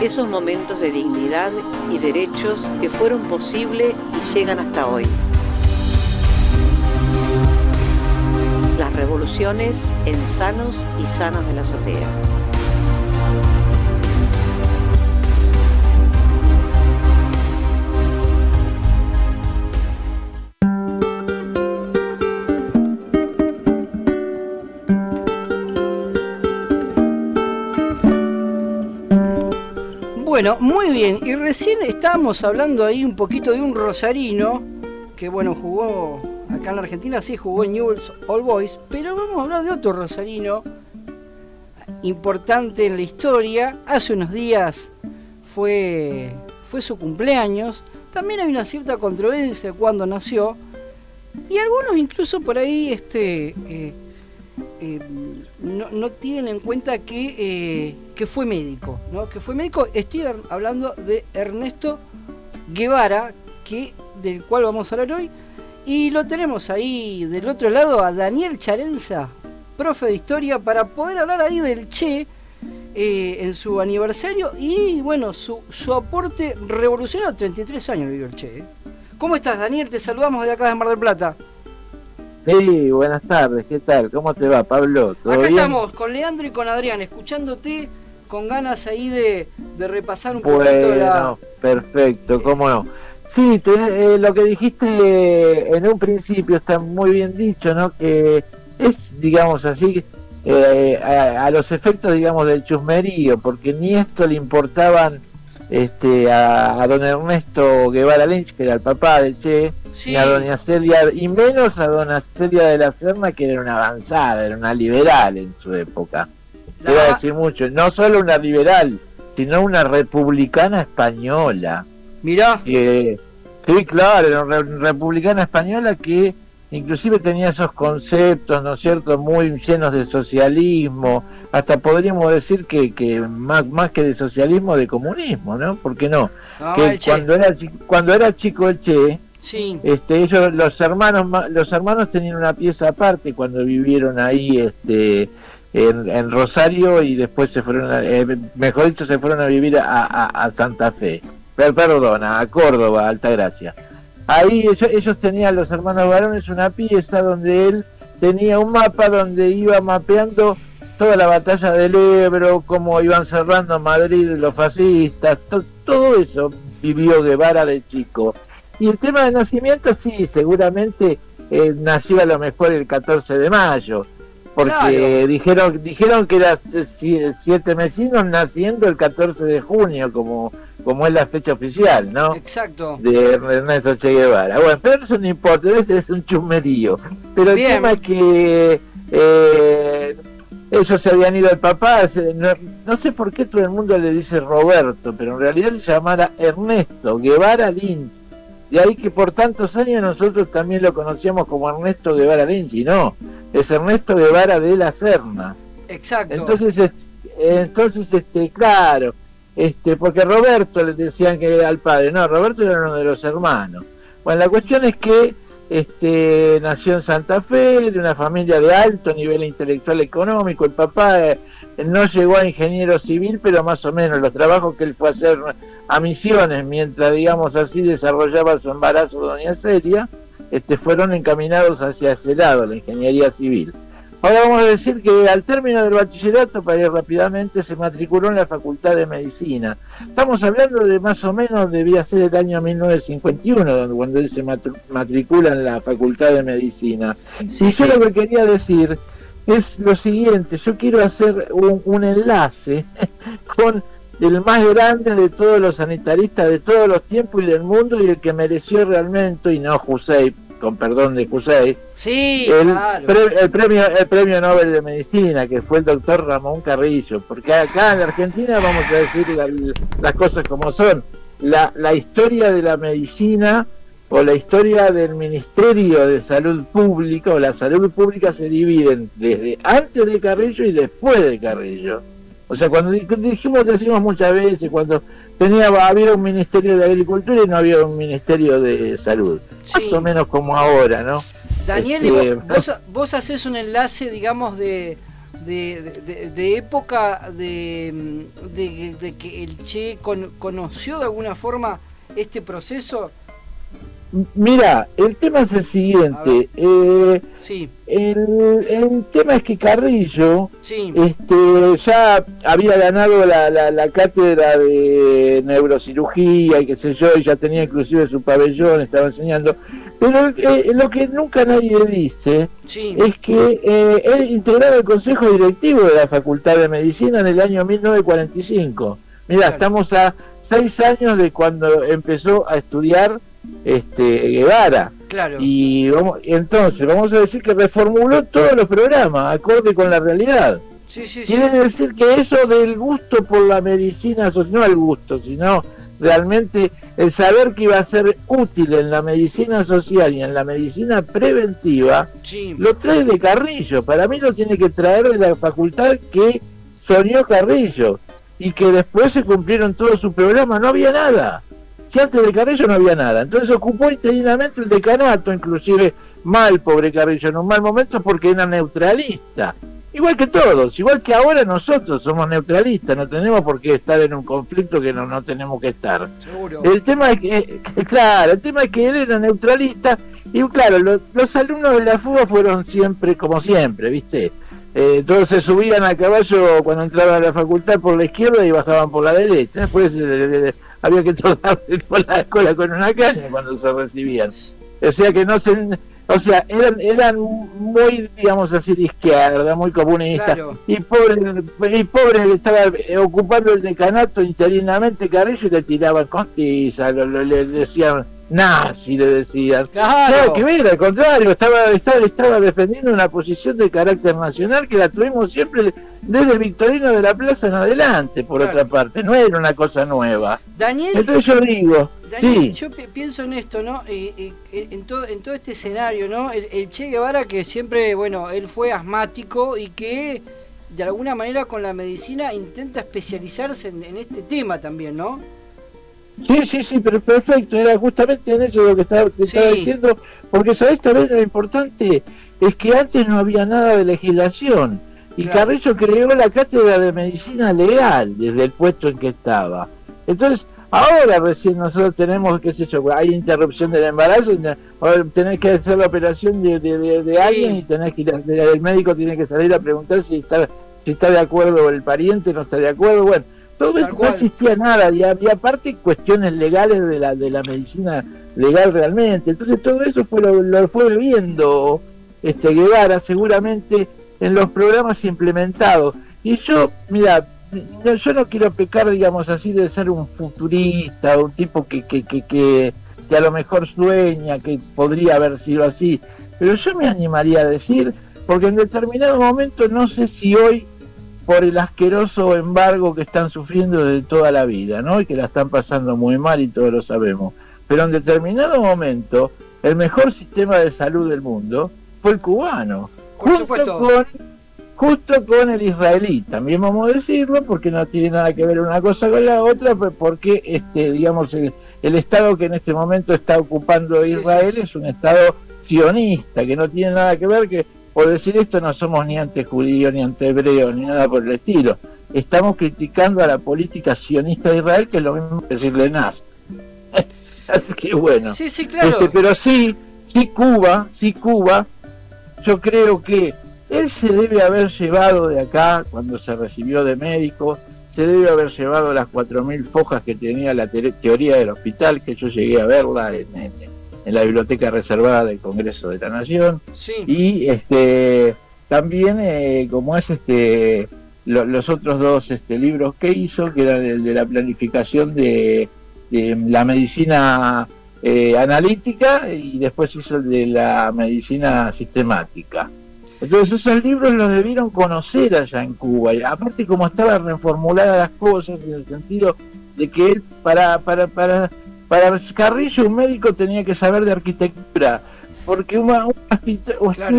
Esos momentos de dignidad y derechos que fueron posible y llegan hasta hoy. Las revoluciones en Sanos y Sanas de la Azotea. Bueno, muy bien, y recién estábamos hablando ahí un poquito de un rosarino que, bueno, jugó acá en la Argentina, sí, jugó en Newell's Old Boys, pero vamos a hablar de otro rosarino importante en la historia. Hace unos días fue su cumpleaños, también hay una cierta controversia cuando nació, y algunos incluso por ahí no tienen en cuenta que fue médico, ¿no? Que fue médico. Estoy hablando de Ernesto Guevara, del cual vamos a hablar hoy, y lo tenemos ahí del otro lado a Daniel Charenza, profe de historia, para poder hablar ahí del Che en su aniversario y, bueno, su aporte revolucionario. 33 años vivió el Che. ¿Cómo estás, Daniel? Te saludamos de acá de Mar del Plata. Sí, buenas tardes, ¿qué tal? ¿Cómo te va, Pablo? ¿Todo acá bien? Estamos con Leandro y con Adrián, escuchándote con ganas ahí de repasar un poquito Bueno, perfecto, cómo no. Sí, lo que dijiste en un principio está muy bien dicho, ¿no? Que es, digamos así, a los efectos, digamos, del chusmerío, porque ni esto le importaban a don Ernesto Guevara Lynch, que era el papá del Che, sí, ni a doña Celia, y menos a doña Celia de la Serna, que era una avanzada, era una liberal en su época. Quiero decir mucho, no solo una liberal, sino una republicana española. Mirá. Sí, claro, era una republicana española que inclusive tenía esos conceptos, ¿no es cierto?, muy llenos de socialismo, hasta podríamos decir que más que de socialismo, de comunismo, ¿no? ¿Por qué no? Que cuando era chico el Che, sí, ellos, los hermanos tenían una pieza aparte cuando vivieron ahí en Rosario, y después se fueron mejor dicho, se fueron a vivir a Santa Fe, perdón, a Córdoba, Altagracia. Ahí ellos tenían, los hermanos varones, una pieza donde él tenía un mapa donde iba mapeando toda la batalla del Ebro, cómo iban cerrando Madrid los fascistas, todo eso vivió Guevara de chico. Y el tema de nacimiento, sí, seguramente nació a lo mejor el 14 de mayo, porque claro, dijeron que era 7 mesinos naciendo el 14 de junio, como es la fecha oficial, ¿no? Exacto. De Ernesto Che Guevara. Bueno, pero eso no importa, ese es un chusmerío. Pero bien. El tema es que ellos se habían ido al papá, no sé por qué todo el mundo le dice Roberto, pero en realidad se llamara Ernesto Guevara Lynch. De ahí que por tantos años nosotros también lo conocíamos como Ernesto Guevara Lynch, y no, es Ernesto Guevara de la Serna. Exacto. Entonces claro, porque Roberto le decían que era el padre, no, Roberto era uno de los hermanos. Bueno, la cuestión es que nació en Santa Fe, de una familia de alto nivel intelectual económico. El papá no llegó a ingeniero civil, pero más o menos los trabajos que él fue a hacer a Misiones, mientras, digamos así, desarrollaba su embarazo doña Celia, fueron encaminados hacia ese lado, la ingeniería civil. Ahora vamos a decir que al término del bachillerato, para ir rápidamente, se matriculó en la Facultad de Medicina. Estamos hablando de más o menos, debía ser el año 1951, cuando él se matricula en la Facultad de Medicina. Sí, y yo lo que quería decir es lo siguiente: yo quiero hacer un enlace con el más grande de todos los sanitaristas de todos los tiempos y del mundo, y el que mereció realmente, y no Hussein, con perdón de Hussein, sí, claro, el premio Nobel de Medicina, que fue el doctor Ramón Carrillo. Porque acá en la Argentina, vamos a decir las cosas como son, la historia de la medicina o la historia del Ministerio de Salud Pública o la salud pública se dividen desde antes de Carrillo y después de Carrillo. O sea, cuando decimos muchas veces, cuando había un Ministerio de Agricultura y no había un Ministerio de Salud. Sí. Más o menos como ahora, ¿no? Daniel, vos haces un enlace, digamos, de de época de que el Che conoció de alguna forma este proceso? Mira, el tema es el siguiente. Sí. El tema es que Carrillo Sí. Ya había ganado la cátedra de neurocirugía y qué sé yo, y ya tenía inclusive su pabellón, estaba enseñando. Pero lo que nunca nadie dice Sí. es que él integraba el consejo directivo de la Facultad de Medicina en el año 1945. Mira, Claro. estamos a 6 años de cuando empezó a estudiar Guevara. Claro. Y entonces vamos a decir que reformuló todos los programas acorde con la realidad. Sí. Quiere decir que eso del gusto por la medicina, no el gusto, sino realmente el saber que iba a ser útil en la medicina social y en la medicina preventiva, Sí. lo trae de Carrillo. Para mí lo tiene que traer de la facultad que soñó Carrillo y que después se cumplieron todos sus programas. No había nada. Si antes de Carrillo no había nada. Entonces ocupó interinamente el decanato, inclusive mal, pobre Carrillo, en un mal momento porque era neutralista. Igual que todos, igual que ahora nosotros somos neutralistas, no tenemos por qué estar en un conflicto que no tenemos que estar. Seguro. El tema es que, claro, el tema es que él era neutralista y claro, los alumnos de la fuga fueron siempre, como siempre, ¿viste? Todos se subían a caballo cuando entraban a la facultad por la izquierda y bajaban por la derecha. Después había que tocar por la escuela con una caña cuando se recibían. O sea que eran muy, digamos así, de izquierda, muy comunistas. Claro. Y pobre estaba ocupando el decanato interinamente Carrillo y le tiraban costizas, le decían nazi, le decían. Claro. Nada que ver, al contrario, estaba defendiendo una posición de carácter nacional que la tuvimos siempre desde el Victorino de la Plaza en adelante, por Claro. otra parte, no era una cosa nueva. Daniel, Entonces yo digo, Daniel, sí, yo pienso en esto, ¿no? En todo este escenario, ¿no? El Che Guevara, que siempre, bueno, él fue asmático y que de alguna manera con la medicina intenta especializarse en este tema también, ¿no? sí, pero perfecto, era justamente en eso lo que estaba diciendo, porque sabés también lo importante es que antes no había nada de legislación, y Claro. Carrillo creó la cátedra de medicina legal desde el puesto en que estaba. Entonces, ahora recién nosotros tenemos, qué sé yo, hay interrupción del embarazo, ahora tenés que hacer la operación de Sí. alguien y tenés que el médico tiene que salir a preguntar si está de acuerdo el pariente, no está de acuerdo, bueno. Todo Tal eso, no cual. existía nada, y aparte cuestiones legales de la medicina legal realmente. Entonces todo eso lo fue viendo Guevara seguramente en los programas implementados. Y yo, mira, yo no quiero pecar, digamos así, de ser un futurista, un tipo que a lo mejor sueña que podría haber sido así, pero yo me animaría a decir, porque en determinado momento, no sé si hoy, por el asqueroso embargo que están sufriendo desde toda la vida, ¿no? Y que la están pasando muy mal y todos lo sabemos. Pero en determinado momento, el mejor sistema de salud del mundo fue el cubano, Por supuesto. justo con el israelí, también vamos a decirlo, porque no tiene nada que ver una cosa con la otra, porque digamos el Estado que en este momento está ocupando Sí, Israel es un Estado sionista, que no tiene nada que ver que por decir esto no somos ni antijudíos, ni antihebreos, ni nada por el estilo. Estamos criticando a la política sionista de Israel, que es lo mismo que decirle nazi. Así que bueno. Sí, claro. Pero sí Cuba, yo creo que él se debe haber llevado de acá, cuando se recibió de médico, se debe haber llevado las 4.000 fojas que tenía la teoría del hospital, que yo llegué a verla en la biblioteca reservada del Congreso de la Nación. Sí. Y también como es los otros dos libros que hizo, que eran el de la planificación de la medicina analítica, y después hizo el de la medicina sistemática. Entonces esos libros los debieron conocer allá en Cuba, y aparte como estaban reformuladas las cosas, en el sentido de que él para Carrillo un médico tenía que saber de arquitectura, porque un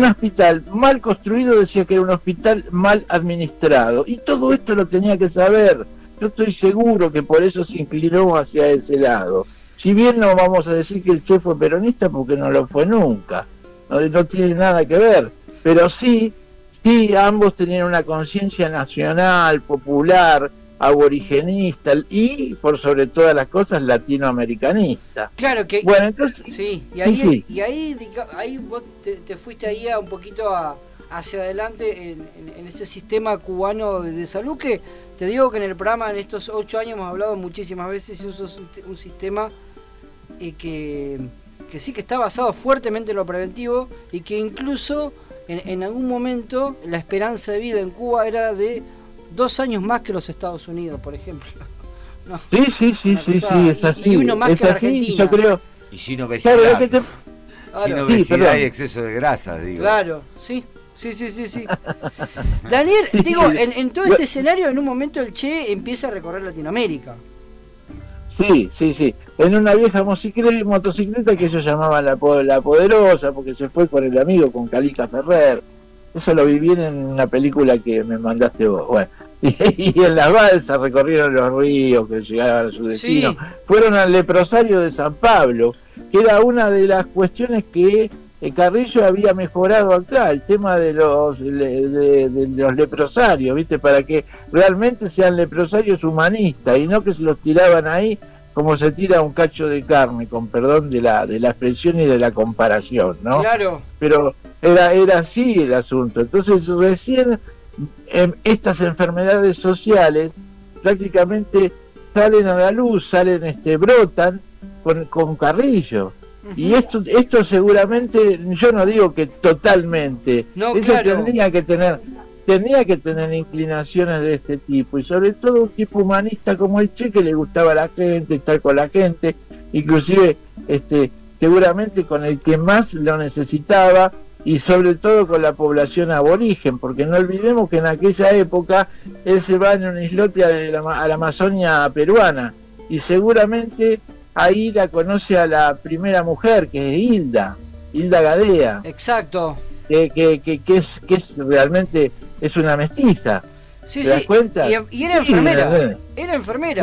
hospital mal construido decía que era un hospital mal administrado, y todo esto lo tenía que saber. Yo estoy seguro que por eso se inclinó hacia ese lado. Si bien no vamos a decir que el Che fue peronista, porque no lo fue nunca, no tiene nada que ver, pero sí Sí, ambos tenían una conciencia nacional, popular, aborigenista y, por sobre todas las cosas, latinoamericanista. Claro que... Bueno, entonces... Sí, y ahí, sí. ahí vos te fuiste ahí un poquito hacia adelante en ese sistema cubano de salud, que te digo que en el programa en estos 8 años hemos hablado muchísimas veces, eso es un sistema que sí que está basado fuertemente en lo preventivo y que incluso en algún momento la esperanza de vida en Cuba era de 2 años más que los Estados Unidos, por ejemplo. No, sí, es así. Y uno más es que así, Argentina. yo creo. Y sin obesidad. Claro, Sin Claro. obesidad Sí, y exceso de grasa, digo. Claro, sí. Daniel, digo, en todo este escenario, en un momento el Che empieza a recorrer Latinoamérica. Sí. En una vieja motocicleta que ellos llamaban la Poderosa, porque se fue con el amigo, con Calica Ferrer. Eso lo viví en una película que me mandaste vos. Bueno, y en las balsas recorrieron los ríos que llegaban a su destino. Sí. Fueron al leprosario de San Pablo, que era una de las cuestiones que Carrillo había mejorado acá, el tema de los leprosarios, ¿viste? Para que realmente sean leprosarios humanistas y no que se los tiraban ahí como se tira un cacho de carne, con perdón de la expresión y de la comparación, ¿no? Claro. Pero era así el asunto. Entonces recién estas enfermedades sociales prácticamente salen a la luz, brotan con Carrillo. Y esto seguramente, yo no digo que totalmente, No, eso claro. tenía que tener inclinaciones de este tipo, y sobre todo un tipo humanista como el Che, que le gustaba a la gente, estar con la gente, inclusive seguramente con el que más lo necesitaba, y sobre todo con la población aborigen, porque no olvidemos que en aquella época él se va en un islote a la Amazonia peruana, y seguramente ahí la conoce a la primera mujer, que es Hilda Gadea, Exacto. que es realmente es una mestiza. Sí, ¿Te das cuenta? Y era Sí, enfermera. Era enfermera.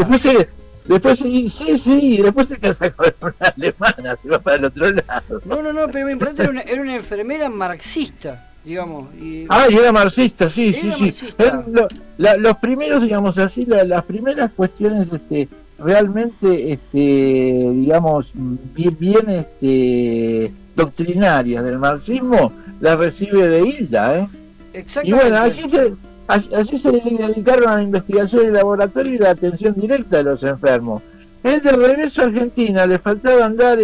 Después se casa con una alemana, se va para el otro lado. No, pero me importa, era una enfermera marxista, digamos. Y Era marxista, sí. marxista. Los primeros, digamos así, las primeras cuestiones realmente, digamos, bien doctrinarias del marxismo, las recibe de Hilda, Y Exactamente. bueno, allí se dedicaron a la investigación en el laboratorio y la atención directa de los enfermos. Él de regreso a Argentina le faltaba andar,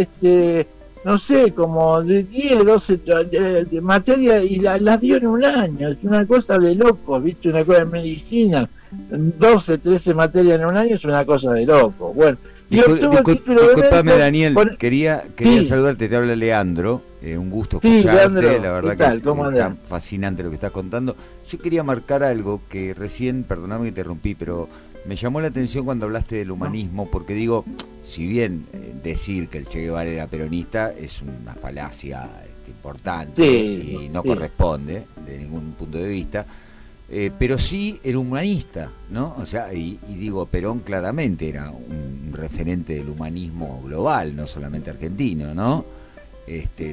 no sé, como de 10, 12 de materia, y las dio en un año. Es una cosa de locos, ¿viste? Una cosa de medicina. 12, 13 materias en un año es una cosa de loco. Bueno, y obtuvo el título de Disculpame, médico. Daniel, quería Sí. saludarte, te habla Leandro, un gusto Sí, escucharte, Leandro, la verdad ¿qué tal? que ¿Cómo andás? está fascinante lo que estás contando. Yo quería marcar algo que recién, perdóname que te interrumpí, pero me llamó la atención cuando hablaste del humanismo, porque digo, si bien decir que el Che Guevara era peronista es una falacia importante y no corresponde de ningún punto de vista, pero sí era humanista, ¿no? O sea, y digo, Perón claramente era un referente del humanismo global, no solamente argentino, ¿no?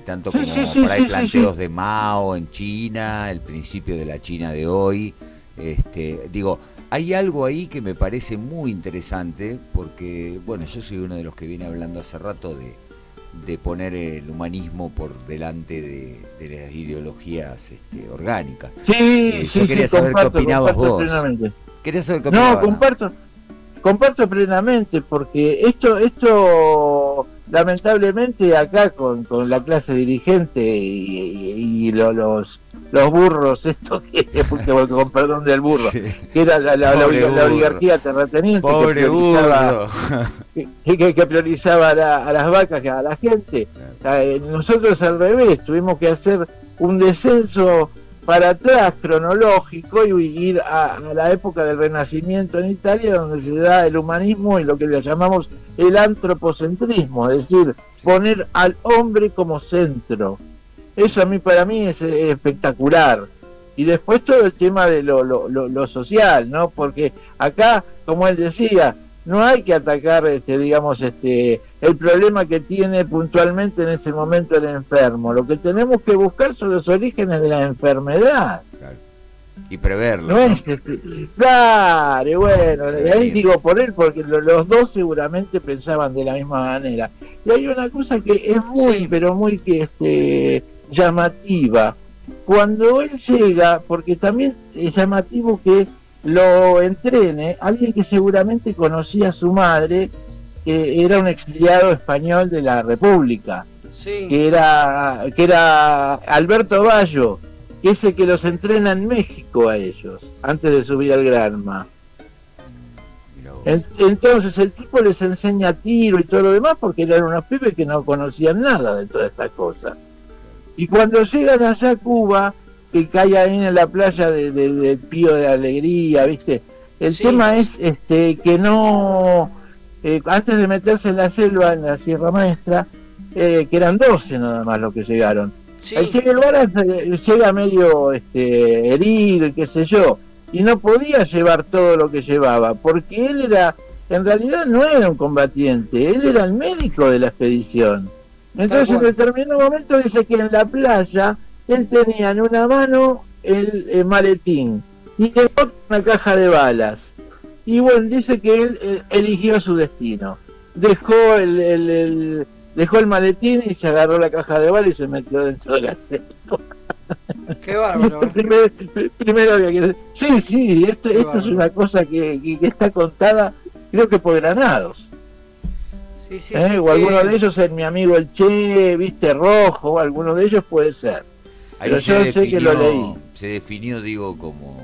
Tanto como por ahí planteos de Mao en China, el principio de la China de hoy, digo, hay algo ahí que me parece muy interesante, porque, bueno, yo soy uno de los que viene hablando hace rato de poner el humanismo por delante de las ideologías orgánicas. Yo quería saber qué opinabas vos. Plenamente. Quería saber qué opinabas. No, comparto plenamente, porque esto lamentablemente acá con la clase dirigente y los burros, con perdón del burro, Sí. que era la oligarquía terrateniente, Pobre burro. que priorizaba a las vacas que a la gente. Nosotros al revés, tuvimos que hacer un descenso para atrás cronológico y ir a la época del Renacimiento en Italia, donde se da el humanismo y lo que le llamamos el antropocentrismo, es decir, poner al hombre como centro. Eso para mí es espectacular. Y después todo el tema de lo social, ¿no? Porque acá, como él decía, no hay que atacar, el problema que tiene puntualmente en ese momento el enfermo. Lo que tenemos que buscar son los orígenes de la enfermedad. Claro. Y preverlo. No es claro, y bueno, ahí digo por él, porque los dos seguramente pensaban de la misma manera. Y hay una cosa que es muy, pero muy llamativa. Cuando él llega, porque también es llamativo que lo entrene alguien que seguramente conocía a su madre, que era un exiliado español de la República, que era Alberto Bayo, que es el que los entrena en México a ellos, antes de subir al Granma. Entonces el tipo les enseña tiro y todo lo demás, porque eran unos pibes que no conocían nada de todas estas cosas. Y cuando llegan allá a Cuba, que cae ahí en la playa del Pío de Alegría, ¿viste? El tema es que no... antes de meterse en la selva, en la Sierra Maestra, que eran 12 nada más los que llegaron. El Che Guevara llega medio herido y qué sé yo, y no podía llevar todo lo que llevaba, porque él era, en realidad no era un combatiente, él era el médico de la expedición. Entonces en determinado momento dice que en la playa él tenía en una mano el maletín y en otra una caja de balas. Y bueno, dice que él eligió su destino. Dejó dejó el maletín y se agarró la caja de balas y se metió dentro de la selva. Qué bárbaro. Primero había que decir, sí, esto es una cosa que está contada, creo que por Granados. O alguno de ellos es mi amigo el Che, viste, Rojo, alguno de ellos puede ser. Ahí pero yo sé que lo leí. Se definió, digo, como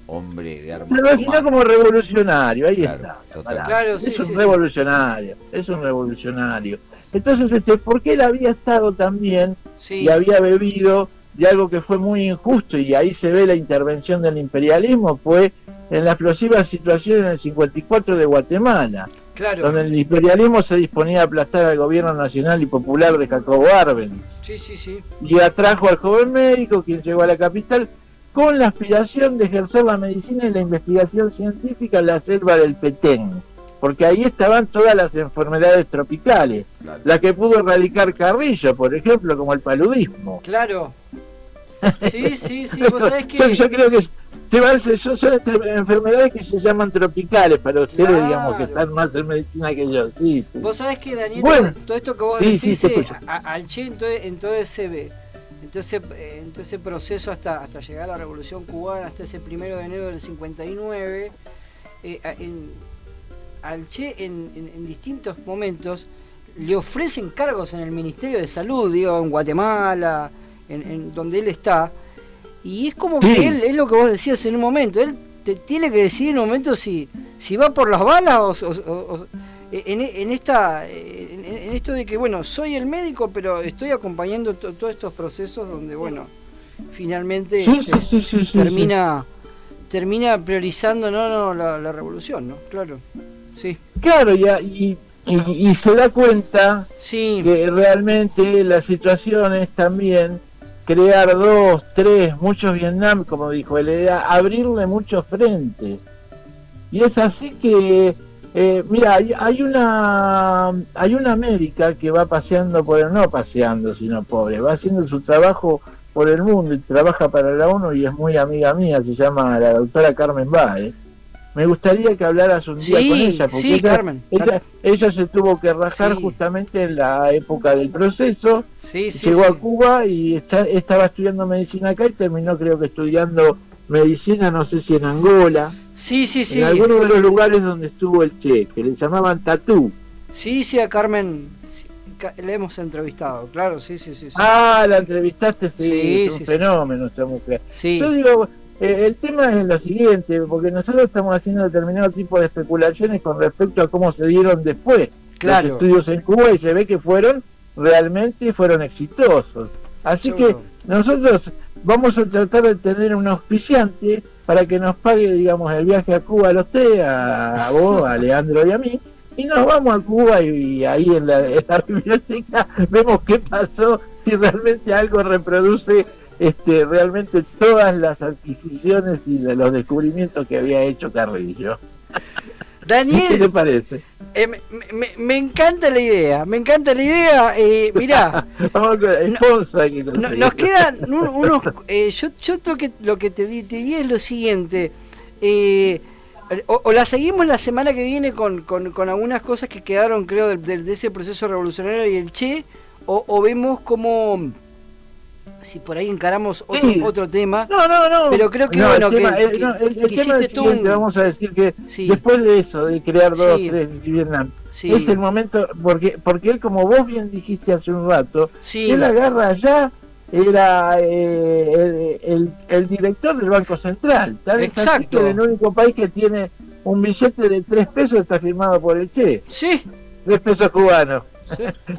hombre de armas. Se lo definió como revolucionario, ahí está. Claro, es un revolucionario, es un revolucionario. Entonces, porque él había estado también y había bebido de algo que fue muy injusto, y ahí se ve la intervención del imperialismo, fue en la explosiva situación en el 54 de Guatemala, donde el imperialismo se disponía a aplastar al gobierno nacional y popular de Jacobo Arbenz. Y atrajo al joven médico, quien llegó a la capital con la aspiración de ejercer la medicina y la investigación científica en la selva del Petén, porque ahí estaban todas las enfermedades tropicales, la que pudo erradicar Carrillo, por ejemplo, como el paludismo. Vos sabés que... Yo creo que son enfermedades que se llaman tropicales para ustedes, digamos, que están más en medicina que yo. Vos sabés que, Daniel, todo esto que vos decís, al Che en todo ese proceso hasta llegar a la Revolución Cubana, hasta ese 1 de enero del 59, al Che en distintos momentos le ofrecen cargos en el Ministerio de Salud, digo, en Guatemala, en donde él está, y es como que él, es lo que vos decías en un momento, él tiene que decidir en un momento si va por las balas o en esto de que, bueno, soy el médico, pero estoy acompañando todos estos procesos donde, bueno, finalmente termina priorizando la revolución, ¿no? Claro, y se da cuenta que realmente la situación es también crear 2, 3, muchos Vietnam, como dijo él, era abrirle muchos frentes. Y es así que, mira, hay una América que va paseando no paseando, sino pobre, va haciendo su trabajo por el mundo y trabaja para la ONU y es muy amiga mía, se llama la doctora Carmen Báez. Me gustaría que hablaras un día con ella, porque ella se tuvo que rajar justamente en la época del proceso, llegó a Cuba y estaba estudiando medicina acá y terminó, creo que estudiando medicina, no sé si en Angola, en alguno de los lugares donde estuvo el Che, que le llamaban Tatú. A Carmen la hemos entrevistado, claro, la entrevistaste, es un fenómeno esta mujer. Yo digo... el tema es lo siguiente, porque nosotros estamos haciendo determinado tipo de especulaciones con respecto a cómo se dieron después los estudios en Cuba y se ve que fueron exitosos. Así que nosotros vamos a tratar de tener un auspiciante para que nos pague, digamos, el viaje a Cuba a los tres, a vos, a Leandro y a mí, y nos vamos a Cuba y ahí en la biblioteca vemos qué pasó, si realmente algo reproduce realmente todas las adquisiciones y de los descubrimientos que había hecho Carrillo. Daniel, ¿qué te parece? Me encanta la idea, mirá. Nos quedan unos... yo lo que te diría es lo siguiente, o la seguimos la semana que viene con algunas cosas que quedaron, creo, de ese proceso revolucionario y el Che, o vemos cómo... Si por ahí encaramos otro tema. No. Pero creo que el tema es siguiente, vamos a decir que después de eso, de crear dos, tres Vietnam, es el momento, porque él, como vos bien dijiste hace un rato, él agarra allá, era el director del Banco Central. Exacto. El único país que tiene un billete de 3 pesos está firmado por el Che. Sí. 3 pesos cubanos.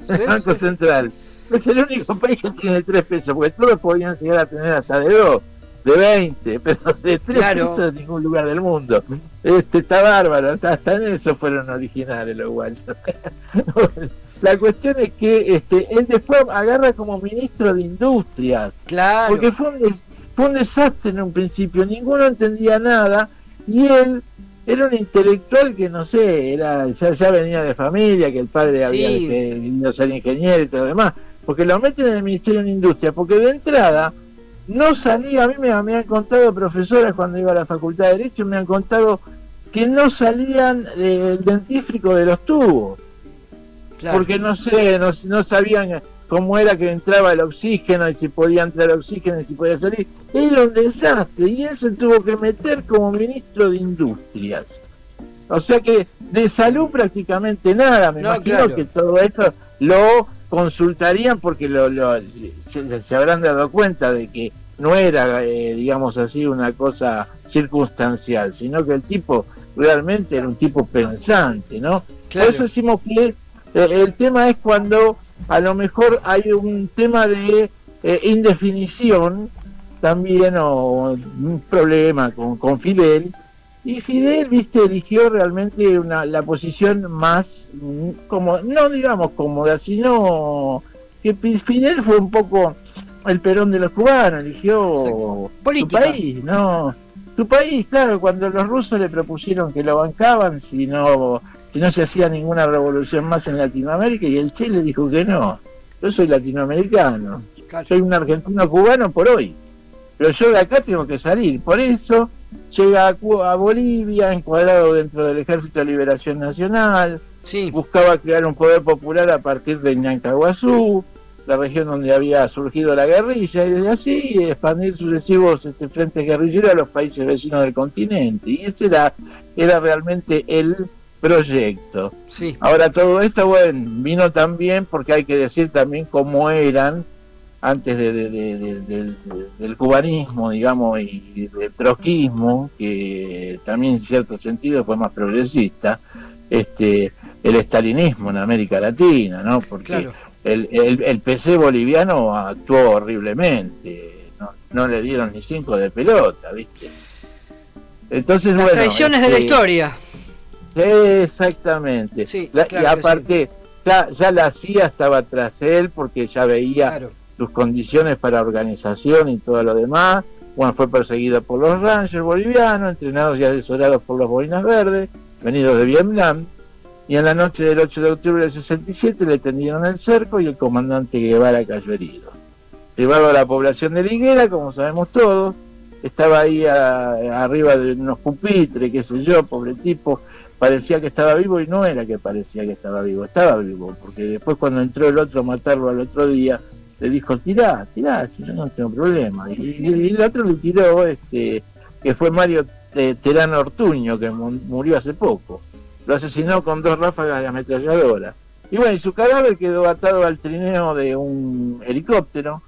El Banco Central. Es el único país que tiene 3 pesos, porque todos podían llegar a tener hasta de 2, de 20, pero de 3 pesos en ningún lugar del mundo. Está bárbaro, hasta en eso fueron originales los guachos. La cuestión es que él después agarra como ministro de Industrias, porque fue un desastre en un principio, ninguno entendía nada, y él era un intelectual que no sé, ya venía de familia, que el padre había querido ser ingeniero y todo lo demás, porque lo meten en el Ministerio de Industria, porque de entrada no salía, a mí me han contado profesoras cuando iba a la Facultad de Derecho, me han contado que no salían el dentífrico de los tubos, porque no sabían cómo era que entraba el oxígeno y si podía entrar oxígeno y si podía salir. Era un desastre y él se tuvo que meter como ministro de Industrias. O sea que de salud prácticamente nada. Me imagino que todo esto lo consultarían porque se habrán dado cuenta de que no era, digamos así, una cosa circunstancial, sino que el tipo realmente era un tipo pensante, ¿no? Por eso decimos que el tema es cuando a lo mejor hay un tema de indefinición también, o un problema con Fidel, y Fidel, eligió realmente la posición más, como no digamos cómoda, sino que Fidel fue un poco el Perón de los cubanos, eligió su país, ¿no? Su país, claro, cuando los rusos le propusieron que lo bancaban si no se hacía ninguna revolución más en Latinoamérica, y el Che le dijo que no, yo soy latinoamericano, soy un argentino cubano por hoy, pero yo de acá tengo que salir. Por eso llega a Bolivia, encuadrado dentro del Ejército de Liberación Nacional, buscaba crear un poder popular a partir de Ñancahuazú, la región donde había surgido la guerrilla, y desde así expandir sucesivos frentes guerrilleros a los países vecinos del continente, y ese era realmente el proyecto. Ahora todo esto, vino también porque hay que decir también cómo eran antes del cubanismo, digamos, y del trotskismo, que también en cierto sentido fue más progresista, el estalinismo en América Latina, ¿no? Porque el PC boliviano actuó horriblemente, no le dieron ni 5 de pelota, ¿viste? Entonces, las traiciones de la historia. Exactamente. Y aparte, ya la CIA estaba tras él porque ya veía sus condiciones para organización y todo lo demás. Fue perseguido por los Rangers bolivianos, entrenados y asesorados por los Boinas Verdes, venidos de Vietnam, y en la noche del 8 de octubre del 67 le tendieron el cerco y el comandante Guevara cayó herido. Llevado a la población de Liguera, como sabemos todos, estaba ahí arriba de unos pupitres, qué sé yo, pobre tipo, parecía que estaba vivo y no era que parecía que estaba vivo, porque después cuando entró el otro a matarlo al otro día, le dijo, tirá, si yo no tengo problema. Y el otro le tiró, que fue Mario Terano Ortuño, que murió hace poco. Lo asesinó con 2 ráfagas de ametralladora. Y su cadáver quedó atado al trineo de un helicóptero,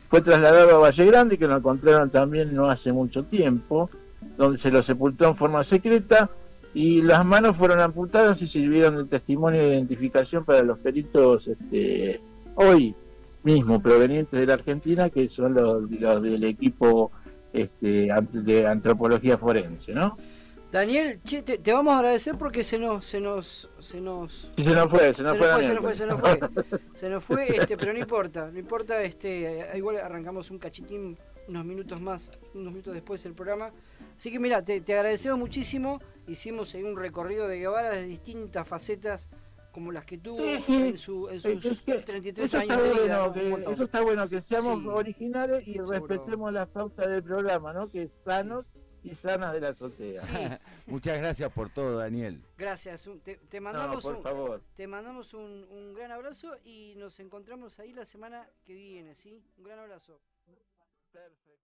fue trasladado a Valle Grande, que lo encontraron también no hace mucho tiempo, donde se lo sepultó en forma secreta, y las manos fueron amputadas y sirvieron de testimonio de identificación para los peritos hoy mismo provenientes de la Argentina, que son los del equipo de antropología forense, ¿no? Daniel, te vamos a agradecer porque se nos fue, pero no importa, igual arrancamos un cachitín, unos minutos después del programa. Así que mira, te agradecemos muchísimo hicimos ahí un recorrido de Guevara de distintas facetas como las que tuvo Sí, sí. en sus 33 eso años está de vida. bueno, ¿no? Un montón. eso está bueno, que seamos Sí, originales y seguro. respetemos la pauta del programa, ¿no? Que es sanos y sanas de la azotea. Sí. Muchas gracias por todo, Daniel. Gracias, te mandamos, No, por favor. te mandamos un gran abrazo y nos encontramos ahí la semana que viene, ¿sí? Un gran abrazo. Perfecto.